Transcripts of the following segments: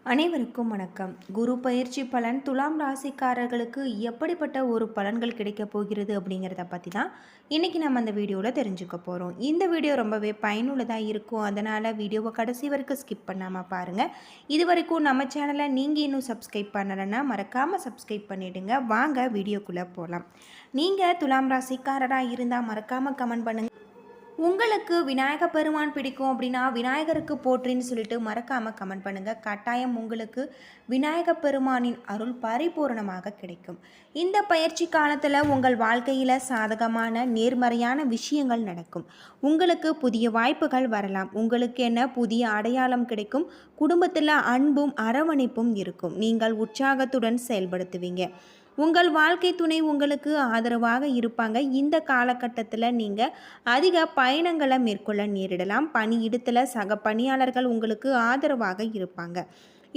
அனைவருக்கும் வணக்கம். குரு பயிற்சி பலன் துலாம் ராசிக்காரர்களுக்கு எப்படிப்பட்ட ஒரு பலன்கள் கிடைக்கப் போகிறது அப்படிங்கிறத பற்றி தான் இன்றைக்கி நம்ம அந்த வீடியோவில் தெரிஞ்சுக்க போகிறோம். இந்த வீடியோ ரொம்பவே பயனுள்ளதாக இருக்கும். அதனால் வீடியோவை கடைசி வரைக்கும் ஸ்கிப் பண்ணாமல் பாருங்கள். இது வரைக்கும் நம்ம சேனலை நீங்கள் இன்னும் சப்ஸ்கிரைப் பண்ணலைன்னா மறக்காமல் சப்ஸ்கிரைப் பண்ணிவிடுங்க. வாங்க வீடியோக்குள்ளே போகலாம். நீங்கள் துலாம் ராசிக்காரராக இருந்தால் மறக்காமல் கமெண்ட் பண்ணுங்கள். உங்களுக்கு விநாயக பெருமான் பிடிக்கும் அப்படின்னா விநாயகருக்கு போற்றின்னு சொல்லிட்டு மறக்காமல் கமெண்ட் பண்ணுங்கள். கட்டாயம் உங்களுக்கு விநாயக பெருமானின் அருள் பரிபூர்ணமாக கிடைக்கும். இந்த பயிற்சி காலத்தில் உங்கள் வாழ்க்கையில் சாதகமான நேர்மறையான விஷயங்கள் நடக்கும். உங்களுக்கு புதிய வாய்ப்புகள் வரலாம். உங்களுக்கு என்ன புதிய அடையாளம் கிடைக்கும். குடும்பத்தில் அன்பும் அரவணைப்பும் இருக்கும். நீங்கள் உற்சாகத்துடன் செயல்படுத்துவீங்க. உங்கள் வாழ்க்கை துணை உங்களுக்கு ஆதரவாக இருப்பாங்க. இந்த காலகட்டத்தில் நீங்கள் அதிக பயணங்களை மேற்கொள்ள நேரிடலாம். பணியிடத்தில் சக பணியாளர்கள் உங்களுக்கு ஆதரவாக இருப்பாங்க.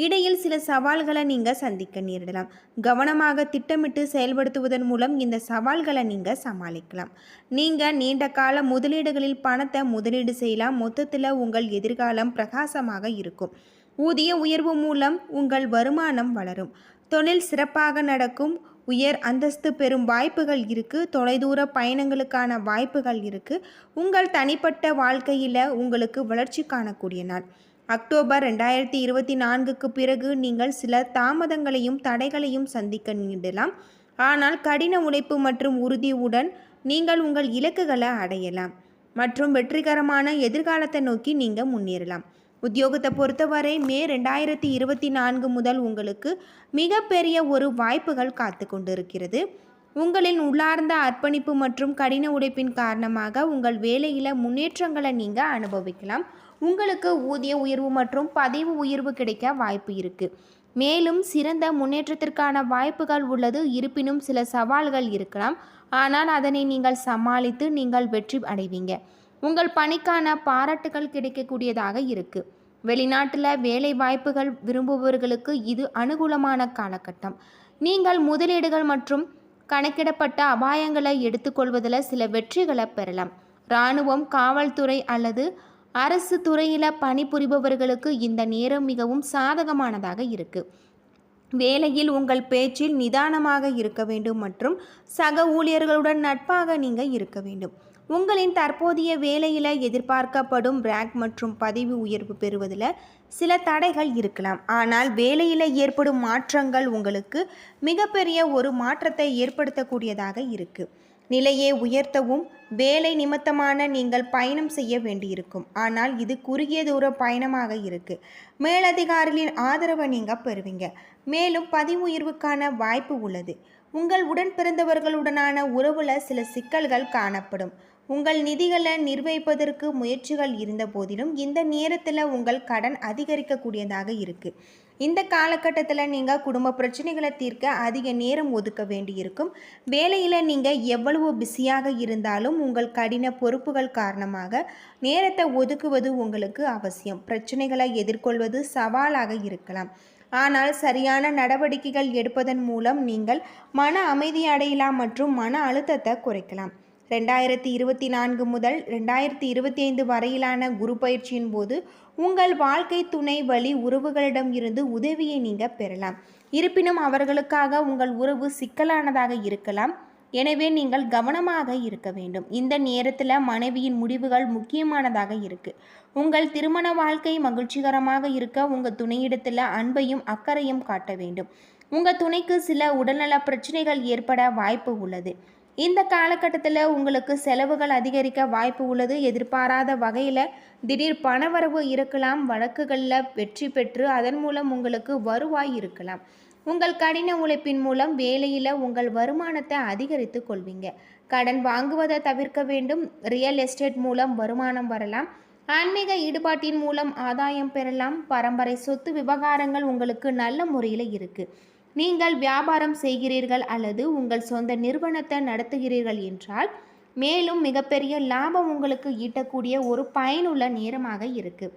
இடையில் சில சவால்களை நீங்கள் சந்திக்க நேரிடலாம். கவனமாக திட்டமிட்டு செயல்படுத்துவதன் மூலம் இந்த சவால்களை நீங்கள் சமாளிக்கலாம். நீங்கள் நீண்ட கால முதலீடுகளில் பணத்தை முதலீடு செய்யலாம். மொத்தத்தில் உங்கள் எதிர்காலம் பிரகாசமாக இருக்கும். ஊதிய உயர்வு மூலம் உங்கள் வருமானம் வளரும். தொழில் சிறப்பாக நடக்கும். உயர் அந்தஸ்து பெறும் வாய்ப்புகள் இருக்குது. தொலைதூர பயணங்களுக்கான வாய்ப்புகள் இருக்குது. உங்கள் தனிப்பட்ட வாழ்க்கையில் உங்களுக்கு வளர்ச்சி காணக்கூடிய நாள். அக்டோபர் 2024க்கு பிறகு நீங்கள் சில தாமதங்களையும் தடைகளையும் சந்திக்க நேரிடலாம். ஆனால் கடின உழைப்பு மற்றும் உறுதியுடன் நீங்கள் உங்கள் இலக்குகளை அடையலாம் மற்றும் வெற்றிகரமான எதிர்காலத்தை நோக்கி நீங்கள் முன்னேறலாம். உத்தியோகத்தை பொறுத்தவரை மே 2024 முதல் உங்களுக்கு மிகப்பெரிய ஒரு வாய்ப்புகள் காத்து கொண்டிருக்கிறது. உங்களின் உள்ளார்ந்த அர்ப்பணிப்பு மற்றும் கடின உழைப்பின் காரணமாக உங்கள் வேலையில் முன்னேற்றங்களை நீங்கள் அனுபவிக்கலாம். உங்களுக்கு ஊதிய உயர்வு மற்றும் பதவி உயர்வு கிடைக்க வாய்ப்பு இருக்குது. மேலும் சிறந்த முன்னேற்றத்திற்கான வாய்ப்புகள் உள்ளது. இருப்பினும் சில சவால்கள் இருக்கலாம். ஆனால் அதனை நீங்கள் சமாளித்து நீங்கள் வெற்றி அடைவீங்க. உங்கள் பணிக்கான பாராட்டுகள் கிடைக்கக்கூடியதாக இருக்குது. வெளிநாட்டில் வேலை வாய்ப்புகள் விரும்புபவர்களுக்கு இது அனுகூலமான காலகட்டம். நீங்கள் முதலீடுகள் மற்றும் கணக்கிடப்பட்ட அபாயங்களை எடுத்துக்கொள்வதில் சில வெற்றிகளை பெறலாம். இராணுவம், காவல்துறை அல்லது அரசு துறையில் பணிபுரிபவர்களுக்கு இந்த நேரம் மிகவும் சாதகமானதாக இருக்குது. வேலையில் உங்கள் பேச்சில் நிதானமாக இருக்க வேண்டும் மற்றும் சக ஊழியர்களுடன் நட்பாக நீங்கள் இருக்க வேண்டும். உங்களின் தற்போதைய வேலையில் எதிர்பார்க்கப்படும் ரேங்க் மற்றும் பதவி உயர்வு பெறுவதில் சில தடைகள் இருக்கலாம். ஆனால் வேலையில் ஏற்படும் மாற்றங்கள் உங்களுக்கு மிகப்பெரிய ஒரு மாற்றத்தை ஏற்படுத்தக்கூடியதாக இருக்குது. நிலையை உயர்த்தவும் வேலை நிமித்தமான நீங்கள் பயணம் செய்ய வேண்டியிருக்கும். ஆனால் இது குறுகிய தூர பயணமாக இருக்குது. மேலதிகாரிகளின் ஆதரவை நீங்கள் பெறுவீங்க. மேலும் பதவி உயர்வுக்கான வாய்ப்பு உள்ளது. உங்கள் உடன் பிறந்தவர்களுடனான உறவில் சில சிக்கல்கள் காணப்படும். உங்கள் நிதிகளை நிர்வகிப்பதற்கு முயற்சிகள் இருந்த போதிலும் இந்த நேரத்தில் உங்கள் கடன் அதிகரிக்கக்கூடியதாக இருக்குது. இந்த காலகட்டத்தில் நீங்கள் குடும்ப பிரச்சனைகளை தீர்க்க அதிக நேரம் ஒதுக்க வேண்டியிருக்கும். வேலையில் நீங்கள் எவ்வளவு பிஸியாக இருந்தாலும் உங்கள் கடின பொறுப்புகள் காரணமாக நேரத்தை ஒதுக்குவது உங்களுக்கு அவசியம். பிரச்சனைகளை எதிர்கொள்வது சவாலாக இருக்கலாம். ஆனால் சரியான நடவடிக்கைகள் எடுப்பதன் மூலம் நீங்கள் மன அமைதி அடையலாம் மற்றும் மன அழுத்தத்தை குறைக்கலாம். 2024 முதல் 2025 வரையிலான குரு பயிற்சியின் போது உங்கள் வாழ்க்கை துணை வழி உறவுகளிடம் இருந்து உதவியை நீங்கள் பெறலாம். இருப்பினும் அவர்களுக்காக உங்கள் உறவு சிக்கலானதாக இருக்கலாம். எனவே நீங்கள் கவனமாக இருக்க வேண்டும். இந்த நேரத்தில் மனைவியின் முடிவுகள் முக்கியமானதாக இருக்குது. உங்கள் திருமண வாழ்க்கை மகிழ்ச்சிகரமாக இருக்க உங்கள் துணையிடத்தில் அன்பையும் அக்கறையும் காட்ட வேண்டும். உங்கள் துணைக்கு சில உடல்நல பிரச்சனைகள் ஏற்பட வாய்ப்பு உள்ளது. இந்த காலகட்டத்தில் உங்களுக்கு செலவுகள் அதிகரிக்க வாய்ப்பு உள்ளது. எதிர்பாராத வகையில் திடீர் பணவரவு இருக்கலாம். வழக்குகளில் வெற்றி பெற்று அதன் மூலம் உங்களுக்கு வருவாய் இருக்கலாம். உங்கள் கடின உழைப்பின் மூலம் வேலையில் உங்கள் வருமானத்தை அதிகரித்து கொள்வீங்க. கடன் வாங்குவதை தவிர்க்க வேண்டும். ரியல் எஸ்டேட் மூலம் வருமானம் வரலாம். ஆன்மீக ஈடுபாட்டின் மூலம் ஆதாயம் பெறலாம். பரம்பரை சொத்து விவகாரங்கள் உங்களுக்கு நல்ல முறையில் இருக்குது. நீங்கள் வியாபாரம் செய்கிறீர்கள் அல்லது உங்கள் சொந்த நிறுவனத்தை நடத்துகிறீர்கள் என்றால் மேலும் மிகப்பெரிய லாபம் உங்களுக்கு ஈட்டக்கூடிய ஒரு பயனுள்ள நேரமாக இருக்குது.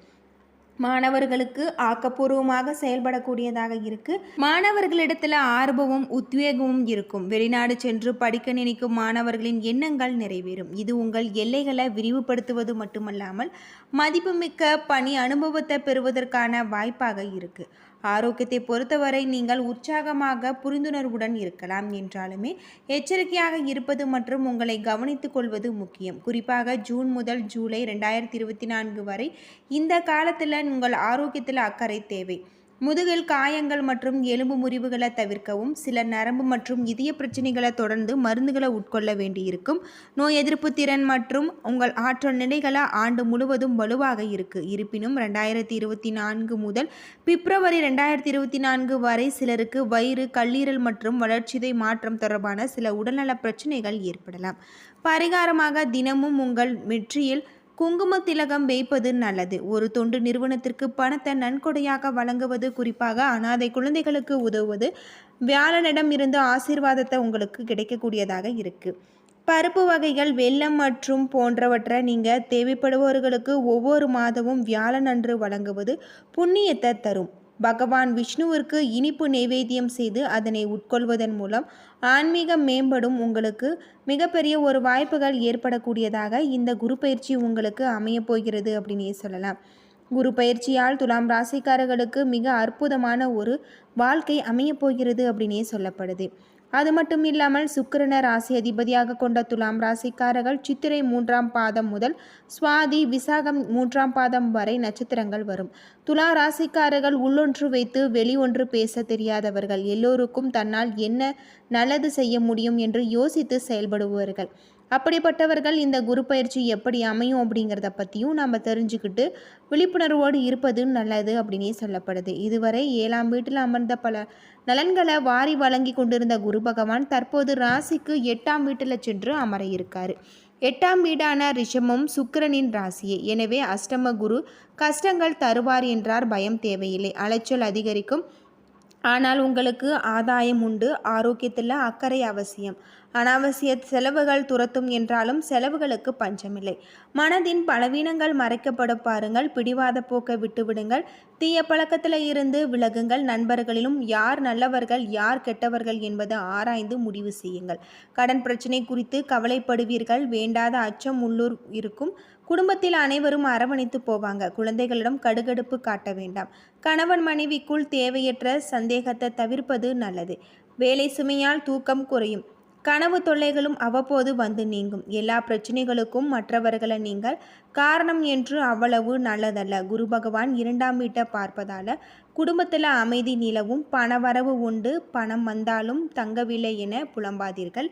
மாணவர்களுக்கு ஆக்கப்பூர்வமாக செயல்படக்கூடியதாக இருக்குது. மாணவர்களிடத்தில் ஆர்வமும் உத்வேகமும் இருக்கும். வெளிநாடு சென்று படிக்க நினைக்கும் மாணவர்களின் எண்ணங்கள் நிறைவேறும். இது உங்கள் எல்லைகளை விரிவுபடுத்துவது மட்டுமல்லாமல் மதிப்புமிக்க பணி அனுபவத்தை பெறுவதற்கான வாய்ப்பாக இருக்குது. ஆரோக்கியத்தை பொறுத்தவரை நீங்கள் உற்சாகமாக புரிந்துணர்வுடன் இருக்கலாம் என்றாலுமே எச்சரிக்கையாக இருப்பது மற்றும் உங்களை கவனித்துக் கொள்வது முக்கியம். குறிப்பாக ஜூன் முதல் ஜூலை 2024 வரை இந்த காலத்தில் உங்கள் ஆரோக்கியத்தில் அக்கறை தேவை. முதுகில் காயங்கள் மற்றும் எலும்பு முறிவுகளை தவிர்க்கவும், சில நரம்பு மற்றும் இதய பிரச்சனைகளை தொடர்ந்து மருந்துகளை உட்கொள்ள வேண்டியிருக்கும். நோய் எதிர்ப்பு திறன் மற்றும் உங்கள் ஆற்றல் நிலைகளை ஆண்டு முழுவதும் வலுவாக இருக்கு. இருப்பினும் 2024 முதல் பிப்ரவரி 2024 வரை சிலருக்கு வயிறு, கல்லீரல் மற்றும் வளர்ச்சிதை மாற்றம் தொடர்பான சில உடல்நல பிரச்சனைகள் ஏற்படலாம். பரிகாரமாக தினமும் உங்கள் நெற்றியில் குங்கும திலகம் வைப்பது நல்லது. ஒரு தொண்டு நிறுவனத்திற்கு பணத்தை நன்கொடையாக வழங்குவது, குறிப்பாக அனாதை குழந்தைகளுக்கு உதவுவது வியாழனிடம் இருந்து ஆசீர்வாதத்தை உங்களுக்கு கிடைக்கக்கூடியதாக இருக்குது. பருப்பு வகைகள், வெல்லம் மற்றும் போன்றவற்றை நீங்கள் தேவைப்படுபவர்களுக்கு ஒவ்வொரு மாதமும் வியாழன் அன்று வழங்குவது புண்ணியத்தை தரும். பகவான் விஷ்ணுவிற்கு இனிப்பு நைவேத்தியம் செய்து அதனை உட்கொள்வதன் மூலம் ஆன்மீகம் மேம்படும். உங்களுக்கு மிகப்பெரிய ஒரு வாய்ப்புகள் ஏற்படக்கூடியதாக இந்த குரு பயிற்சி உங்களுக்கு அமையப்போகிறது அப்படின்னே சொல்லலாம். குரு பயிற்சியால் துலாம் ராசிக்காரர்களுக்கு மிக அற்புதமான ஒரு வாழ்க்கை அமையப்போகிறது அப்படின்னே சொல்லப்படுது. அது மட்டும் இல்லாமல் சுக்கிரனை ராசி அதிபதியாக கொண்ட துலாம் ராசிக்காரர்கள் சித்திரை 3ஆம் பாதம் முதல் சுவாதி விசாகம் 3ஆம் பாதம் வரை நட்சத்திரங்கள் வரும். துலா ராசிக்காரர்கள் உள்ளொன்று வைத்து வெளி ஒன்று பேச தெரியாதவர்கள். எல்லோருக்கும் தன்னால் என்ன நல்லது செய்ய முடியும் என்று யோசித்து செயல்படுபவர்கள். அப்படிப்பட்டவர்கள் இந்த குரு பயிற்சி எப்படி அமையும் அப்படிங்கிறத பற்றியும் நம்ம தெரிஞ்சுக்கிட்டு விழிப்புணர்வோடு இருப்பது நல்லது அப்படின்னே சொல்லப்படுது. இதுவரை 7ஆம் வீட்டில் அமர்ந்த பல நலன்களை வாரி வழங்கி கொண்டிருந்த குரு பகவான் தற்போது ராசிக்கு 8ஆம் வீட்டில் சென்று அமர இருக்காரு. 8ஆம் வீடான ரிஷபம் சுக்கிரனின் ராசியே. எனவே அஷ்டம குரு கஷ்டங்கள் தருவார் என்றார் பயம் தேவையில்லை. அலைச்சல் அதிகரிக்கும், ஆனால் உங்களுக்கு ஆதாயம் உண்டு. ஆரோக்கியத்தில் அக்கறை அவசியம். அனாவசிய செலவுகள் துரத்தும் என்றாலும் செலவுகளுக்கு பஞ்சமில்லை. மனதின் பலவீனங்கள் மறைக்கப்பட பாருங்கள். பிடிவாத போக்கை விட்டுவிடுங்கள். தீய பழக்கத்தில் இருந்து விலகுங்கள். நண்பர்களிலும் யார் நல்லவர்கள் யார் கெட்டவர்கள் என்பதை ஆராய்ந்து முடிவு செய்யுங்கள். கடன் பிரச்சனை குறித்து கவலைப்படுவீர்கள். வேண்டாத அச்சம் உள்ளூர் இருக்கும். குடும்பத்தில் அனைவரும் அரவணைத்து போவாங்க. குழந்தைகளிடம் கடுகடுப்பு காட்ட வேண்டாம். கணவன் மனைவிக்குள் தேவையற்ற சந்தேகத்தை தவிர்ப்பது நல்லது. வேலை சுமையால் தூக்கம் குறையும். கனவு தொல்லைகளும் அவ்வப்போது வந்து நீங்கும். எல்லா பிரச்சனைகளுக்கும் மற்றவர்களை நீங்கள் காரணம் என்று அவ்வளவு நல்லதல்ல. குரு பகவான் 2ஆம் வீட்டை பார்ப்பதால் குடும்பத்தில் அமைதி நிலவும். பணவரவு உண்டு. பணம் வந்தாலும் தங்கவில்லை என புலம்பாதீர்கள்.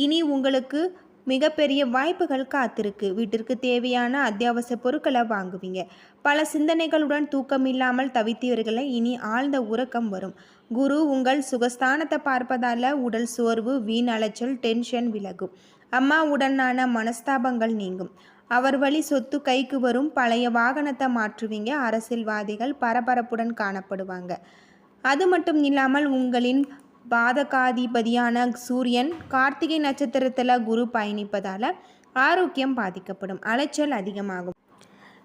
இனி உங்களுக்கு மிகப்பெரிய வாய்ப்புகள் காத்திருக்கு. வீட்டிற்கு தேவையான அத்தியாவசிய பொருட்களை வாங்குவீங்க. பல சிந்தனைகளுடன் தூக்கம் இல்லாமல் தவித்தவர்களை இனி ஆழ்ந்த உறக்கம் வரும். குரு உங்கள் சுகஸ்தானத்தை பார்ப்பதால் உடல் சோர்வு, வீண் அலைச்சல், டென்ஷன் விலகும். அம்மாவுடனான மனஸ்தாபங்கள் நீங்கும். அவர் வழி சொத்து கைக்கு வரும். பழைய வாகனத்தை மாற்றுவீங்க. அரசியல்வாதிகள் பரபரப்புடன் காணப்படுவாங்க. அது மட்டும் இல்லாமல் உங்களின் பாதகாதிபதியான சூரியன் கார்த்திகை நட்சத்திரத்தில் குரு பயணிப்பதால் ஆரோக்கியம் பாதிக்கப்படும். அலைச்சல் அதிகமாகும்.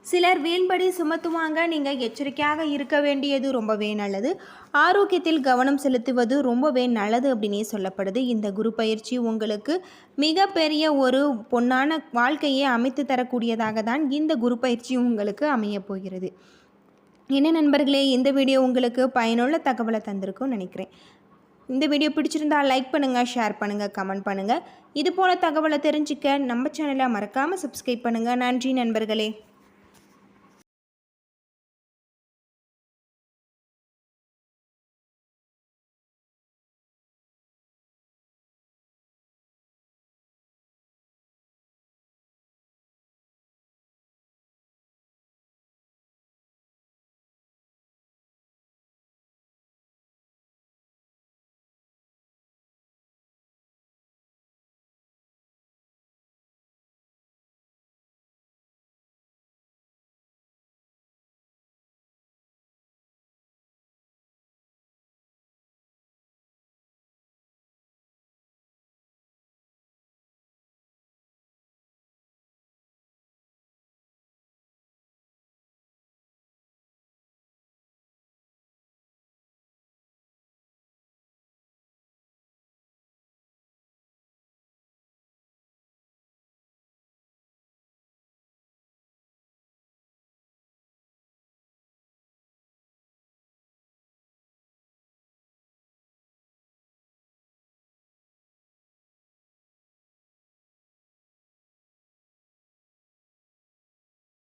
சிலர் வீண்படி சுமத்துவாங்க. நீங்கள் எச்சரிக்கையாக இருக்க வேண்டியது ரொம்பவே நல்லது. ஆரோக்கியத்தில் கவனம் செலுத்துவது ரொம்பவே நல்லது அப்படின்னே சொல்லப்படுது. இந்த குரு பயிற்சி உங்களுக்கு மிகப்பெரிய ஒரு பொன்னான வாழ்க்கையை அமைத்து தரக்கூடியதாக தான் இந்த குரு பயிற்சி உங்களுக்கு அமையப் போகிறது. என்ன நண்பர்களே, இந்த வீடியோ உங்களுக்கு பயனுள்ள தகவலை தந்திருக்கும்னு நினைக்கிறேன். இந்த வீடியோ பிடிச்சிருந்தால் லைக் பண்ணுங்கள், ஷேர் பண்ணுங்கள், கமெண்ட் பண்ணுங்கள். இது போல் தகவலை தெரிஞ்சுக்க நம்ம சேனலை மறக்காமல் சப்ஸ்கிரைப் பண்ணுங்கள். நன்றி நண்பர்களே.